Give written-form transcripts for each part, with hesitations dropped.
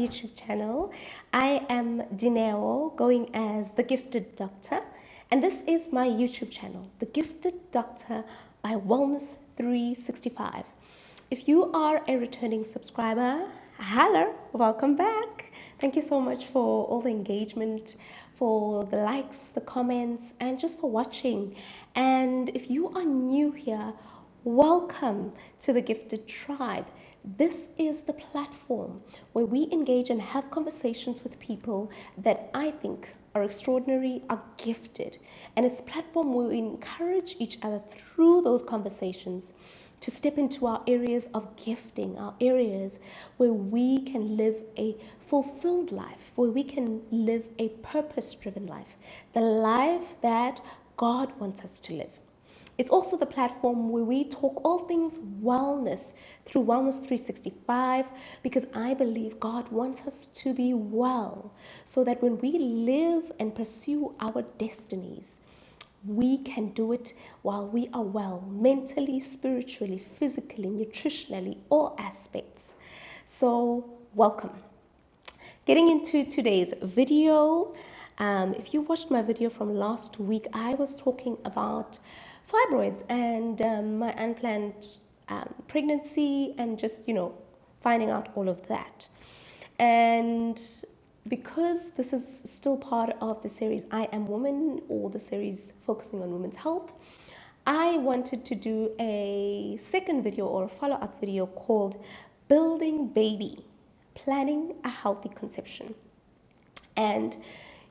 YouTube channel. I am Dineo, going as The Gifted Doctor, and this is my YouTube channel, The Gifted Doctor by Wellness 365. If you are a returning subscriber, hello, welcome back. Thank you so much for all the engagement, for the likes, the comments, and just for watching. And if you are new here, welcome to the Gifted Tribe. This is the platform where we engage and have conversations with people that I think are extraordinary, are gifted. And it's the platform where we encourage each other through those conversations to step into our areas of gifting, our areas where we can live a fulfilled life, where we can live a purpose-driven life, the life that God wants us to live. It's also the platform where we talk all things wellness through Wellness 365, because I believe God wants us to be well so that when we live and pursue our destinies, we can do it while we are well, mentally, spiritually, physically, nutritionally, all aspects. So welcome. Getting into today's video, if you watched my video from last week, I was talking about fibroids and my unplanned pregnancy and just, finding out all of that. And because this is still part of the series I Am Woman, or the series focusing on women's health, I wanted to do a second video or a follow-up video called Building Baby, Planning a Healthy Conception. And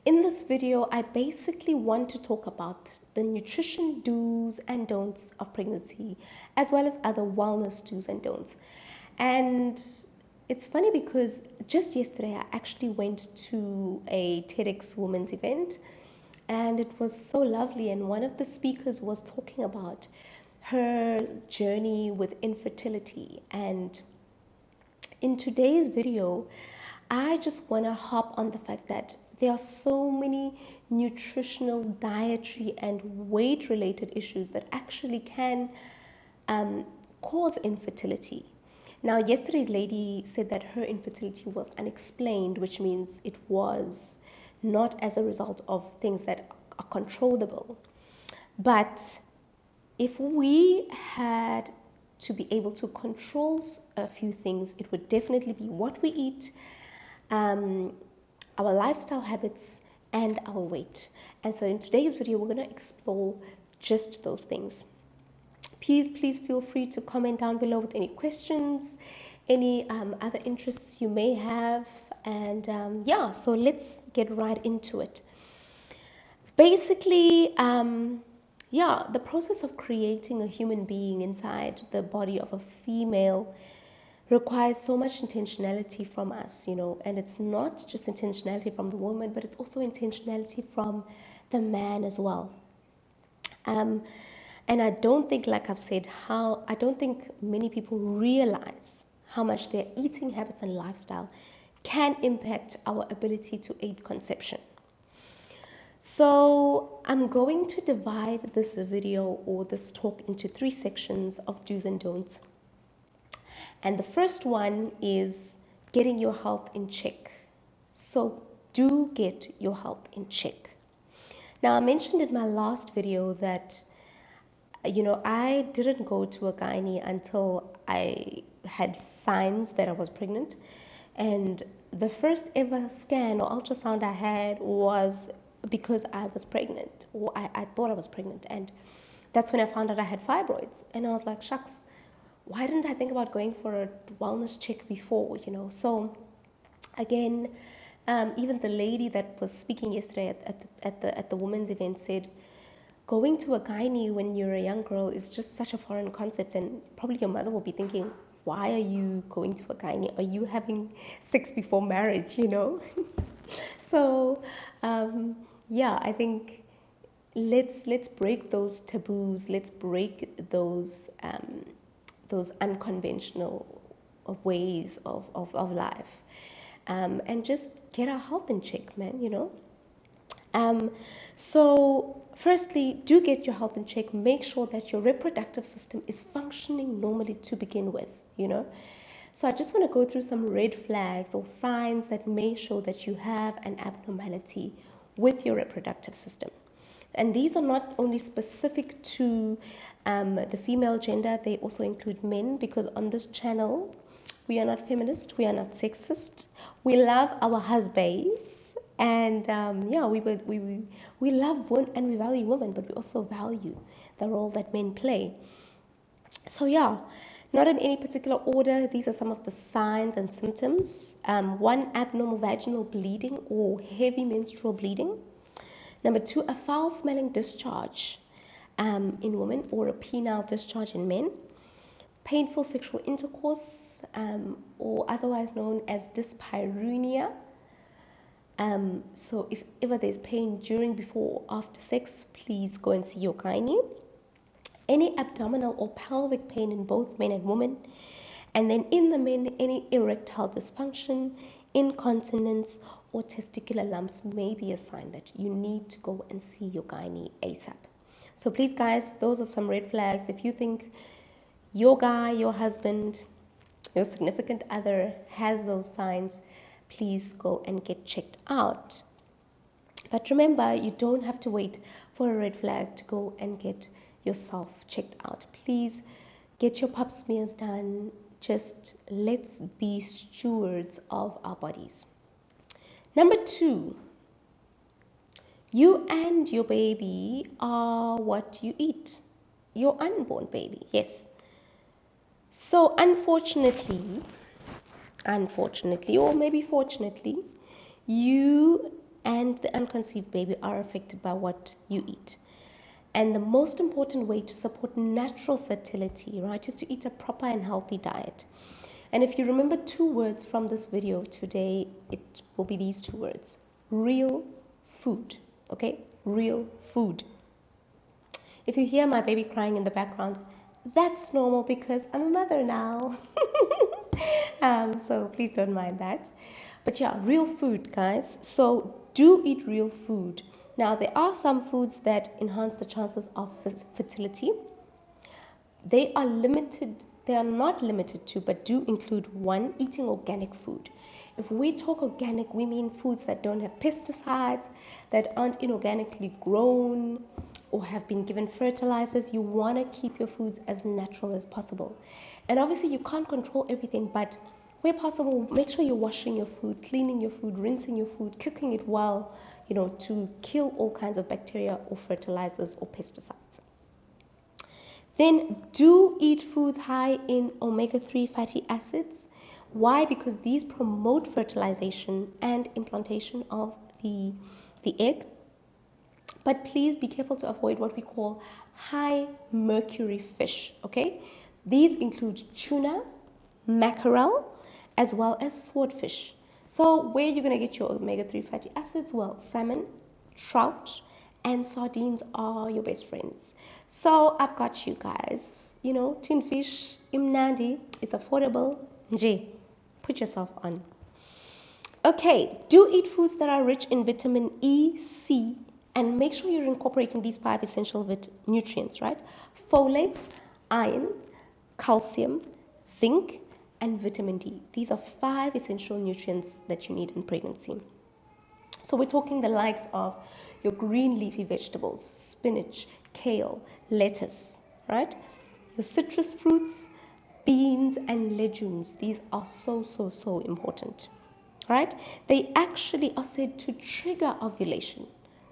in this video, I basically want to talk about the nutrition do's and don'ts of pregnancy, as well as other wellness do's and don'ts. And it's funny because just yesterday, I actually went to a TEDx Women's event, and it was so lovely. And one of the speakers was talking about her journey with infertility. And in today's video, I just want to hop on the fact that there are so many nutritional, dietary, and weight-related issues that actually can cause infertility. Now, yesterday's lady said that her infertility was unexplained, which means it was not as a result of things that are controllable. But if we had to be able to control a few things, it would definitely be what we eat, our lifestyle habits, and our weight. And so in today's video, we're going to explore just those things. Please feel free to comment down below with any questions, any other interests you may have. And so let's get right into it. Basically, the process of creating a human being inside the body of a female requires so much intentionality from us, and it's not just intentionality from the woman, but it's also intentionality from the man as well. And I don't think, like I've said, I don't think many people realize how much their eating habits and lifestyle can impact our ability to aid conception. So I'm going to divide this video or this talk into 3 sections of do's and don'ts. And the first one is getting your health in check. So do get your health in check. Now, I mentioned in my last video that I didn't go to a gynae until I had signs that I was pregnant. And the first ever scan or ultrasound I had was because I was pregnant, or I thought I was pregnant. And that's when I found out I had fibroids. And I was like, shucks, why didn't I think about going for a wellness check before, So again, even the lady that was speaking yesterday at the women's event said, going to a gynae when you're a young girl is just such a foreign concept, and probably your mother will be thinking, why are you going to a gynae? Are you having sex before marriage, So, I think let's break those taboos. Let's break those unconventional ways of life, and just get our health in check, man, So firstly, do get your health in check. Make sure that your reproductive system is functioning normally to begin with, So I just want to go through some red flags or signs that may show that you have an abnormality with your reproductive system. And these are not only specific to the female gender, they also include men, because on this channel, we are not feminist, we are not sexist. We love our husbands, and we love women and we value women, but we also value the role that men play. So yeah, not in any particular order, these are some of the signs and symptoms. 1, abnormal vaginal bleeding or heavy menstrual bleeding. Number 2, a foul-smelling discharge in women, or a penile discharge in men. Painful sexual intercourse, or otherwise known as dyspareunia. So if ever there's pain during, before, or after sex, please go and see your gynae. Any abdominal or pelvic pain in both men and women. And then in the men, any erectile dysfunction, incontinence, or testicular lumps may be a sign that you need to go and see your gynae ASAP. So please, guys, those are some red flags. If you think your guy, your husband, your significant other has those signs, please go and get checked out. But remember, you don't have to wait for a red flag to go and get yourself checked out. Please get your pap smears done. Just let's be stewards of our bodies. Number 2, you and your baby are what you eat. Your unborn baby, yes. So unfortunately, or maybe fortunately, you and the unconceived baby are affected by what you eat. And the most important way to support natural fertility, right, is to eat a proper and healthy diet. And if you remember 2 words from this video today, it will be these 2 words: real food. Okay, real food. If you hear my baby crying in the background, that's normal because I'm a mother now. So please don't mind that. But yeah, real food, guys. So do eat real food. Now, there are some foods that enhance the chances of fertility. They are not limited to, but do include: 1, eating organic food. If we talk organic, we mean foods that don't have pesticides, that aren't inorganically grown, or have been given fertilizers. You want to keep your foods as natural as possible. And obviously, you can't control everything, but where possible, make sure you're washing your food, cleaning your food, rinsing your food, cooking it well, to kill all kinds of bacteria or fertilizers or pesticides. Then do eat foods high in omega-3 fatty acids. Why? Because these promote fertilization and implantation of the egg. But please be careful to avoid what we call high mercury fish, okay? These include tuna, mackerel, as well as swordfish. So where are you going to get your omega-3 fatty acids? Well, salmon, trout, and sardines are your best friends. So I've got you guys. Tin fish, imnandi, it's affordable. Nje, put yourself on. Okay, do eat foods that are rich in vitamin E, C, and make sure you're incorporating these 5 essential nutrients, right? Folate, iron, calcium, zinc, and vitamin D. These are 5 essential nutrients that you need in pregnancy. So we're talking the likes of your green leafy vegetables, spinach, kale, lettuce, right? Your citrus fruits, beans, and legumes. These are so important, right? They actually are said to trigger ovulation.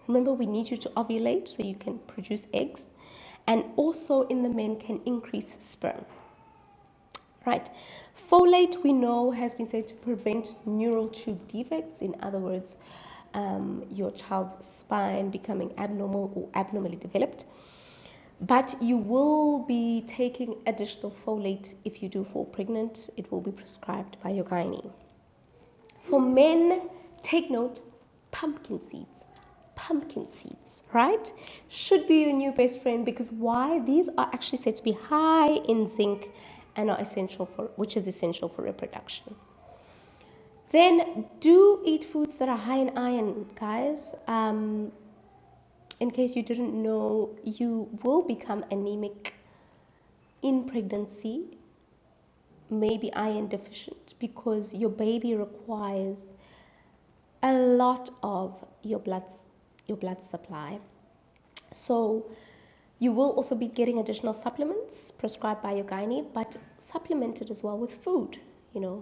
Remember, we need you to ovulate so you can produce eggs, and also in the men can increase sperm. Right. Folate, we know, has been said to prevent neural tube defects. In other words, your child's spine becoming abnormal or abnormally developed. But you will be taking additional folate if you do fall pregnant. It will be prescribed by your gynae. For men, take note, pumpkin seeds. Pumpkin seeds, right? Should be your new best friend, because why? These are actually said to be high in zinc and are which is essential for reproduction. Then do eat foods that are high in iron, guys. In case you didn't know, you will become anemic in pregnancy, may be iron deficient because your baby requires a lot of your blood supply. So you will also be getting additional supplements prescribed by your gynae, but supplemented as well with food,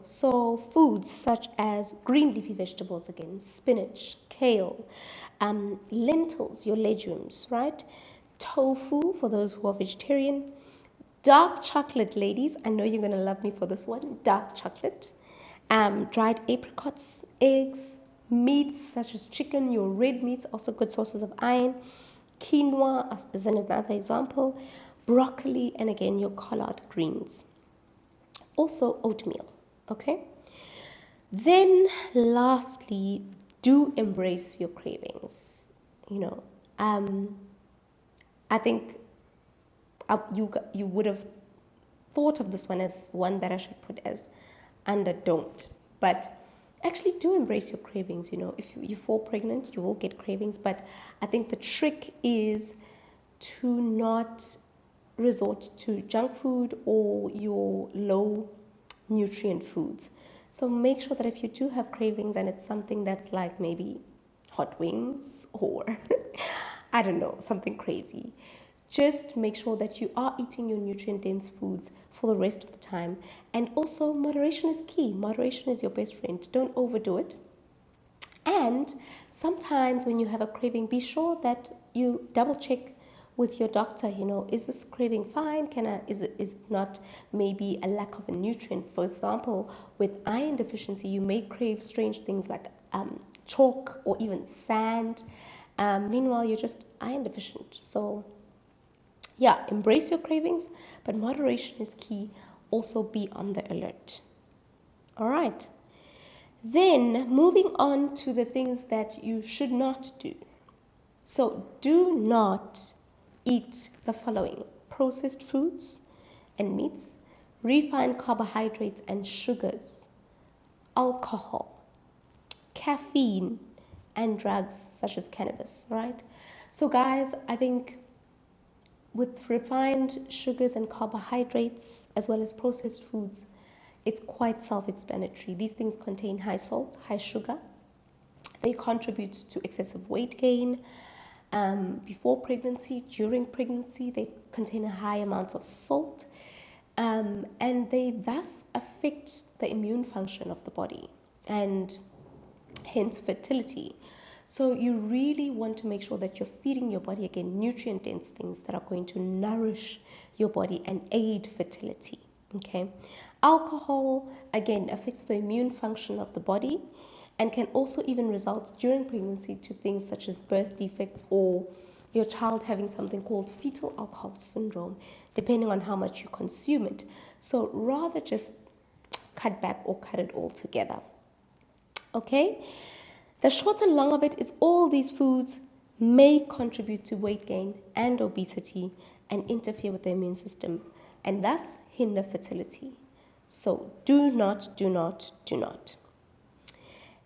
So foods such as green leafy vegetables, again, spinach, kale, lentils, your legumes, right? Tofu for those who are vegetarian. Dark chocolate, ladies. I know you're going to love me for this one. Dark chocolate. Dried apricots, eggs, meats such as chicken, your red meats, also good sources of iron. Quinoa, as another example. Broccoli, and again, your collard greens. Also oatmeal, okay? Then lastly, do embrace your cravings. I think you would have thought of this one as one that I should put as under don't. But actually do embrace your cravings. If you fall pregnant, you will get cravings. But I think the trick is to not resort to junk food or your low nutrient foods. So make sure that if you do have cravings and it's something that's like maybe hot wings or I don't know, something crazy, just make sure that you are eating your nutrient-dense foods for the rest of the time. And also, moderation is key. Moderation is your best friend. Don't overdo it. And sometimes when you have a craving, be sure that you double-check with your doctor, is this craving fine? Is it not maybe a lack of a nutrient? For example, with iron deficiency, you may crave strange things like chalk or even sand. Meanwhile, you're just iron deficient. So yeah, embrace your cravings, but moderation is key. Also be on the alert. All right. Then moving on to the things that you should not do. So do not eat the following: processed foods and meats, refined carbohydrates and sugars, alcohol, caffeine, and drugs such as cannabis, right? So guys, I think with refined sugars and carbohydrates, as well as processed foods, it's quite self-explanatory. These things contain high salt, high sugar. They contribute to excessive weight gain. Before pregnancy, during pregnancy, they contain a high amount of salt. And they thus affect the immune function of the body and hence fertility. So you really want to make sure that you're feeding your body, again, nutrient-dense things that are going to nourish your body and aid fertility, okay? Alcohol, again, affects the immune function of the body and can also even result during pregnancy to things such as birth defects or your child having something called fetal alcohol syndrome, depending on how much you consume it. So rather just cut back or cut it all together, okay? The short and long of it is all these foods may contribute to weight gain and obesity and interfere with the immune system and thus hinder fertility. So do not.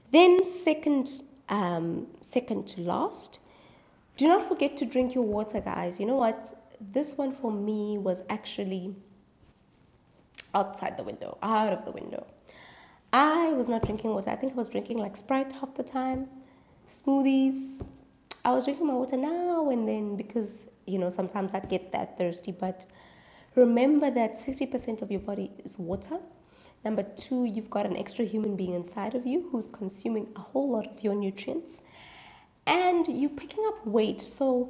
Then second to last, do not forget to drink your water, guys. You know what? This one for me was actually out of the window. I was not drinking water. I think I was drinking like Sprite half the time, smoothies. I was drinking my water now and then because, sometimes I'd get that thirsty. But remember that 60% of your body is water. Number 2, you've got an extra human being inside of you who's consuming a whole lot of your nutrients. And you're picking up weight. So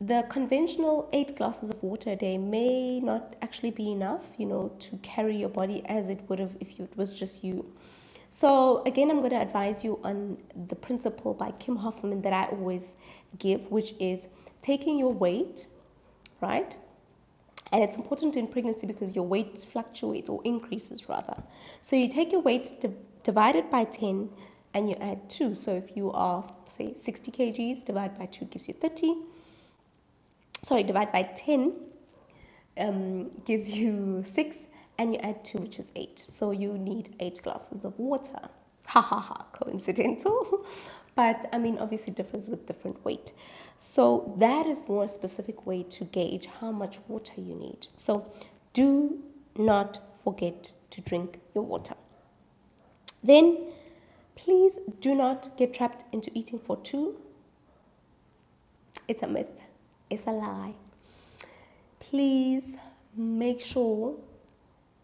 the conventional 8 glasses of water a day may not actually be enough, to carry your body as it would have if it was just you. So again, I'm going to advise you on the principle by Kim Hoffman that I always give, which is taking your weight, right? And it's important in pregnancy because your weight fluctuates or increases rather. So you take your weight, divide it by 10, and you add 2. So if you are, say, 60 kgs, divide by 2 gives you 30. Divide by 10 gives you 6, and you add 2, which is 8. So you need 8 glasses of water. Coincidental. But, obviously differs with different weight. So that is more a specific way to gauge how much water you need. So do not forget to drink your water. Then, please do not get trapped into eating for two. It's a myth. It's a lie. Please make sure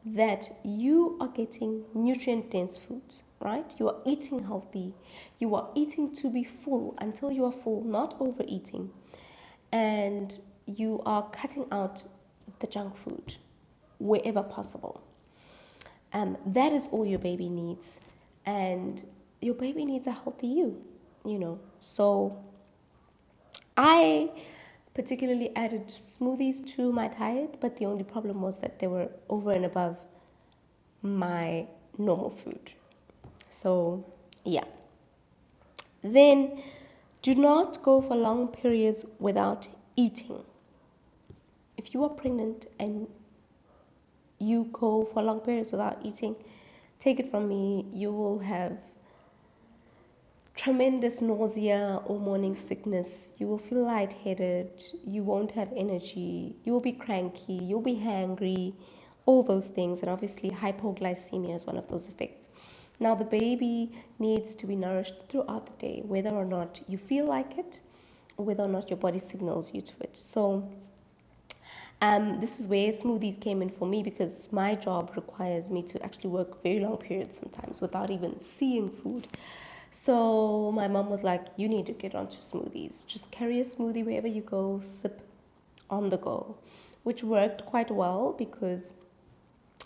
that you are getting nutrient-dense foods, right? You are eating healthy. You are eating to be full until you are full, not overeating. And you are cutting out the junk food wherever possible. That is all your baby needs. And your baby needs a healthy you. So I particularly added smoothies to my diet, but the only problem was that they were over and above my normal food. So, yeah. Then, do not go for long periods without eating. If you are pregnant and you go for long periods without eating, take it from me, you will have tremendous nausea or morning sickness. You will feel lightheaded. You won't have energy. You will be cranky. You'll be hangry. All those things. And obviously, hypoglycemia is one of those effects. Now, the baby needs to be nourished throughout the day, whether or not you feel like it, or whether or not your body signals you to it. So, this is where smoothies came in for me, because my job requires me to actually work very long periods sometimes without even seeing food. So my mom was like, you need to get onto smoothies. Just carry a smoothie wherever you go, sip on the go, which worked quite well because,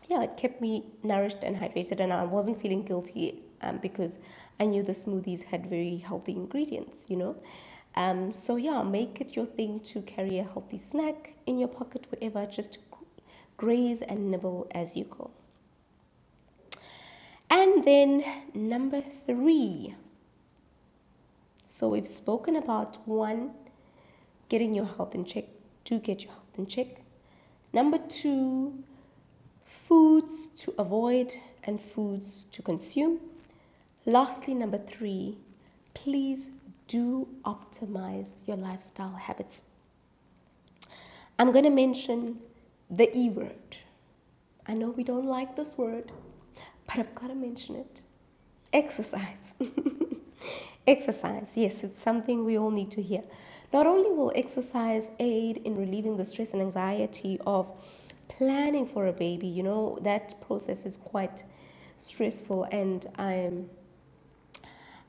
yeah, it kept me nourished and hydrated, and I wasn't feeling guilty because I knew the smoothies had very healthy ingredients, So yeah, make it your thing to carry a healthy snack in your pocket wherever, just graze and nibble as you go. And then number 3. So we've spoken about 1, getting your health in check. 2, get your health in check. Number 2, foods to avoid and foods to consume. Lastly, number 3, please do optimize your lifestyle habits. I'm going to mention the E word. I know we don't like this word, but I've got to mention it. Exercise. Exercise, yes, it's something we all need to hear. Not only will exercise aid in relieving the stress and anxiety of planning for a baby, that process is quite stressful, and I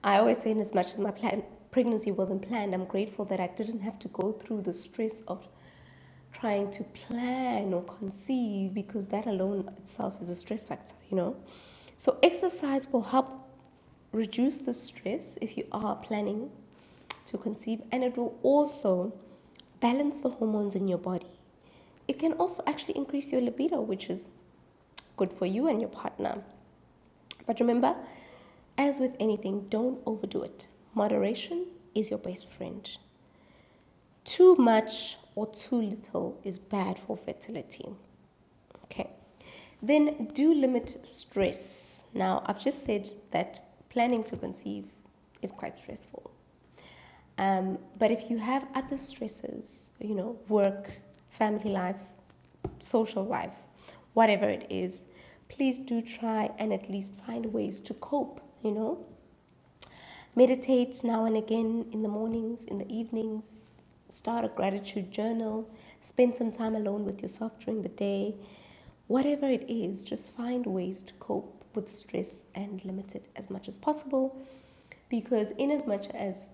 always say, in as much as my pregnancy wasn't planned, I'm grateful that I didn't have to go through the stress of trying to plan or conceive, because that alone itself is a stress factor, So exercise will help reduce the stress if you are planning to conceive, and it will also balance the hormones in your body. It can also actually increase your libido, which is good for you and your partner. But remember, as with anything, don't overdo it. Moderation is your best friend. Too much or too little is bad for fertility. Okay. Then do limit stress. Now, I've just said that planning to conceive is quite stressful. But if you have other stresses, work, family life, social life, whatever it is, please do try and at least find ways to cope, Meditate now and again in the mornings, in the evenings. Start a gratitude journal. Spend some time alone with yourself during the day. Whatever it is, just find ways to cope with stress and limit it as much as possible. Because in as much as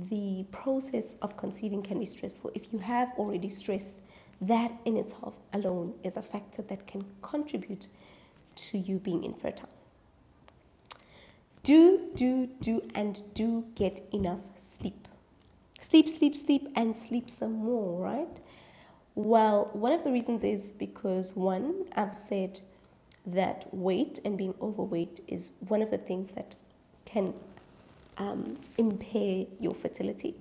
the process of conceiving can be stressful, if you have already stress, that in itself alone is a factor that can contribute to you being infertile. Do get enough sleep. Sleep, and sleep some more, right? Well, one of the reasons is because, 1, I've said that weight and being overweight is one of the things that can impair your fertility.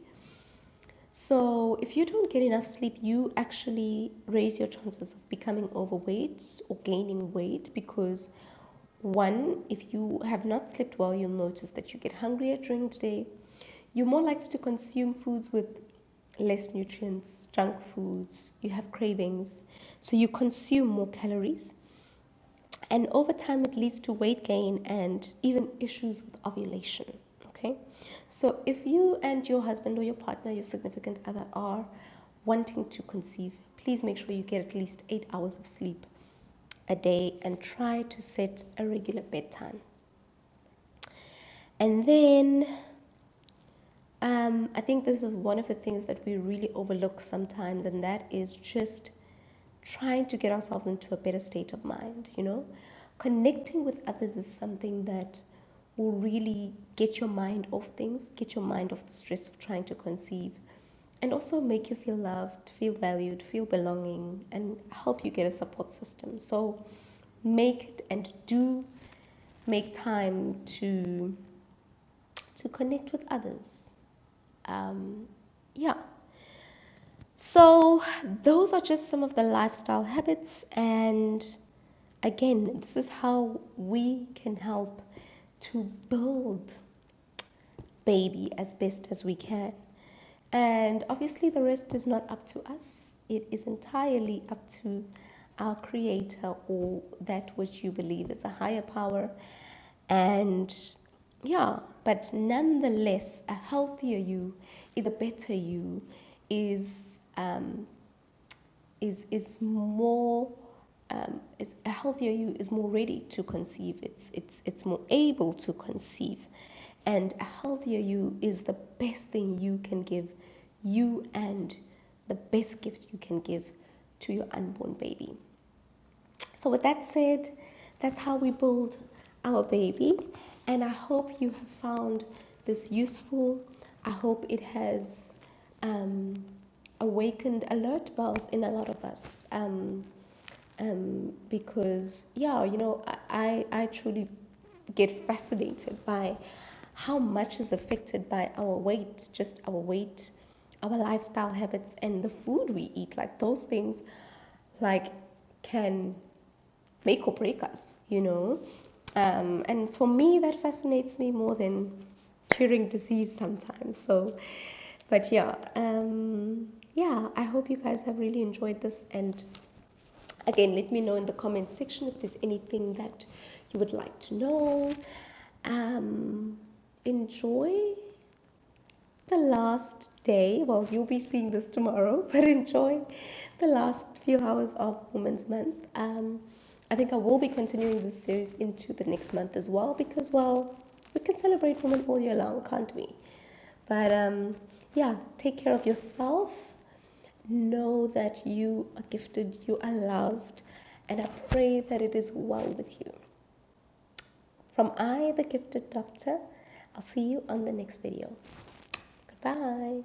So if you don't get enough sleep, you actually raise your chances of becoming overweight or gaining weight, because 1, if you have not slept well, you'll notice that you get hungrier during the day. You're more likely to consume foods with less nutrients, junk foods. You have cravings, so you consume more calories. And over time, it leads to weight gain and even issues with ovulation. Okay, so if you and your husband or your partner, your significant other, are wanting to conceive, please make sure you get at least 8 hours of sleep a day and try to set a regular bedtime. And then I think this is one of the things that we really overlook sometimes, and that is just trying to get ourselves into a better state of mind. Connecting with others is something that will really get your mind off things, get your mind off the stress of trying to conceive, and also make you feel loved, feel valued, feel belonging, and help you get a support system. So make it and do make time to connect with others. So those are just some of the lifestyle habits, and again, this is how we can help to build baby as best as we can. And obviously the rest is not up to us. It is entirely up to our creator, or that which you believe is a higher power. And but nonetheless, a healthier you is a better you, is more is a healthier you is more ready to conceive. It's more able to conceive, and a healthier you is the best thing you can give you, and the best gift you can give to your unborn baby. So with that said, that's how we build our baby, and I hope you have found this useful. I hope it has awakened alert bells in a lot of us, because I truly get fascinated by how much is affected by our weight, our lifestyle habits, and the food we eat. Like those things can make or break us, and for me that fascinates me more than curing disease sometimes. So but I hope you guys have really enjoyed this, and again, let me know in the comment section if there's anything that you would like to know. Enjoy the last day. Well, you'll be seeing this tomorrow, but enjoy the last few hours of Women's Month. I think I will be continuing this series into the next month as well, because, we can celebrate women all year long, can't we? But take care of yourself. Know that you are gifted, you are loved, and I pray that it is well with you. From I, the Gifted Doctor, I'll see you on the next video. Goodbye.